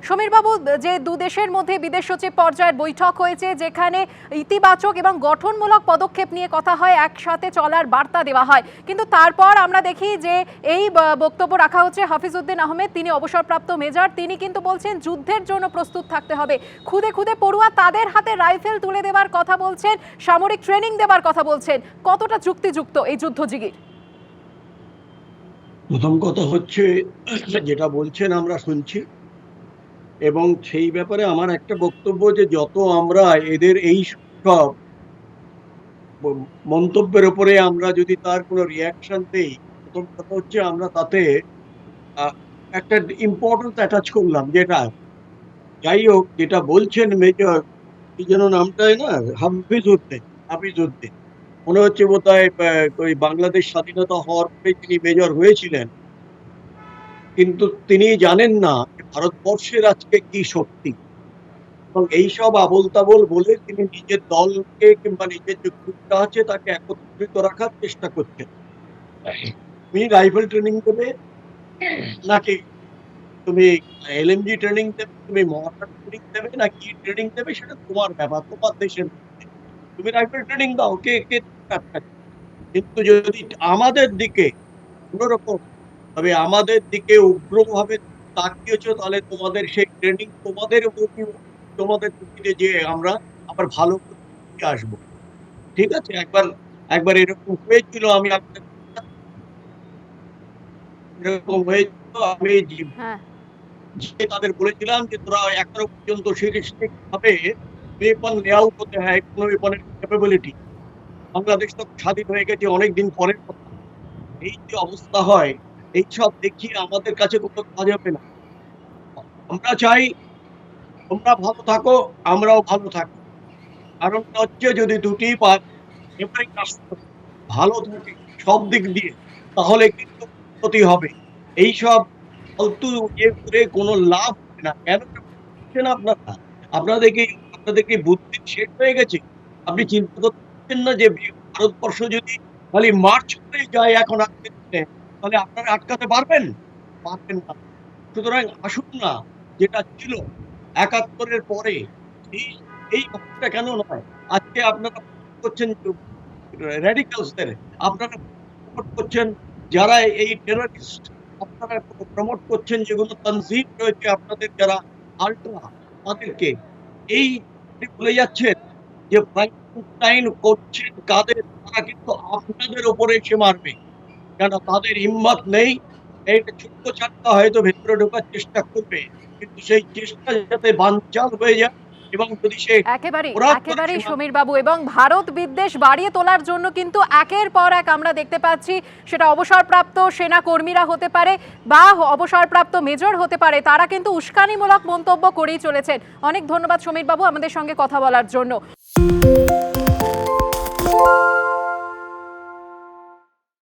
সমীরবাবু, যে দু দেশের মধ্যে বিদেশ সচিব পর্যায়ের বৈঠক হয়েছে, যেখানে ইতিবাচক এবং গঠনমূলক পদক্ষেপ নিয়ে কথা হয়, একসাথে চলার বার্তা দেওয়া হয়, কিন্তু তারপর আমরা দেখি যে এই বক্তব্য রাখা হচ্ছে হাফিজউদ্দিন আহমেদ, তিনি অবসরপ্রাপ্ত মেজর, তিনি কিন্তু বলছেন যুদ্ধের জন্য প্রস্তুত থাকতে হবে। খুদে খুদে পড়ুয়া তাদের হাতে রাইফেল তুলে দেওয়ার কথা বলছেন, সামরিক ট্রেনিং দেওয়ার কথা বলছেন। কতটা যুক্তিযুক্ত এই যুদ্ধজিগির? প্রথম কথা হচ্ছে, যেটা বলছেন আমরা শুনছি, এবং সেই ব্যাপারে আমার একটা বক্তব্য যে যত আমরা এদের এই সব মন্তব্যের উপরে আমরা যদি তার কোনো রিয়াকশন দেই, প্রথম কথা হচ্ছে আমরা তাতে একটা ইম্পর্টেন্স অ্যাটাচ করলাম। যেটা যাই হোক, যেটা বলছেন মেজর, কি যেন নামটাই না, হাফিজউদ্দিন মনে হচ্ছে বোধহয় ওই বাংলাদেশ স্বাধীনতা হওয়ার পরে তিনি মেজর হয়েছিলেন, কিন্তু তিনি জানেন না ভারতবর্ষের আজকে কি শক্তি। এবং এইসব আবোল তাবোল বলে তিনি নিজের দলকে কিংবা নিজের যে গ্রুপটা আছে তাকে একত্রিত রাখার চেষ্টা করছেন। তুমি রাইফেল ট্রেনিং দেবে, নাকি তুমি এলএমজি ট্রেনিং দেবে, তুমি মর্টার ট্রেনিং দেবে, না কি ট্রেনিং দেবে, সেটা তোমার ব্যাপার, তোমার দেশের। তুমি রাইফেল ট্রেনিং দাও, কে কে। কিন্তু যদি আমাদের দিকে কোনোরকম তবে আমাদের দিকে উগ্রভাবে তাকিয়েছো, তাহলে তোমাদের সেই ট্রেনিং তোমাদের দিকে যে আমরা আবার ভালো করে আসবো। ঠিক আছে, একবার একবার এরকম হয়েছিল, আমি এরকম হয়েছিল, আমি তাদের বলেছিলাম যে তোরা এখনো পর্যন্ত সিরিয়াসলি ভাবে ওয়েপন লেআউট হতে হয়, কোনো ওয়েপনের ক্যাপাবিলিটি। বাংলাদেশ তো স্বাধীন হয়ে গেছে অনেকদিন পরের কথা। এই যে অবস্থা হয়, এইসব দেখিয়ে আমাদের কাছে কোনো কাজ হবে না। আমরা চাই তোমরা ভালো থাকো, আমরাও ভালো থাকি। কারণটা হচ্ছে যদি দুটি ভালো থাকে সব দিক দিয়ে, তাহলে কিন্তু ক্ষতি হবে। এইসব ফালতু ইয়ে করে কোনো লাভ হবে না। কেন করছেন আপনারা? আপনাদেরকে বুদ্ধি শেষ হয়ে গেছে? আপনি চিন্তা করছেন না যে ভারতবর্ষ যদি খালি মার্চ করে যায় এখন তাহলে আপনারা আটকাতে পারবেন? পারবেন না। সুতরাং আসুন না, যেটা ছিল ৭১-এর পরে, এই এই ভাবটা কেন নয়? আজকে আপনারা করছেন র্যাডিক্যালসদের, আপনারা প্রমোট করছেন যারা এই টেররিস্ট, আপনারা প্রমোট করছেন যেগুলো তানজিম রয়েছে আপনাদের যারা আল্ট্রা, তাদেরকে এই ভুলে যাচ্ছেন যে ফ্রাঙ্কেনস্টাইন করছেন কাদের? তারা কিন্তু আপনাদের উপরে এসে মারবে, কেন তাদের হিম্মত নেই। এইটা ছোট্ট চারটা হয়তো ভেতরে ঢোকার চেষ্টা করবে, কিন্তু সেই চেষ্টা যাতে বানচাল হয়ে যায়। এবং যদি সে একেবারেই সমীর বাবু, এবং ভারত বিদ্বেষ বাড়িয়ে তোলার জন্য কিন্তু একের পর এক আমরা দেখতে পাচ্ছি, সেটা অবসরপ্রাপ্ত সেনা কর্মীরা হতে পারে বা অবসরপ্রাপ্ত মেজর হতে পারে, তারা কিন্তু উস্কানিমূলক মন্তব্য করেই চলেছেন। অনেক ধন্যবাদ সমীর বাবু আমাদের সঙ্গে কথা বলার জন্য।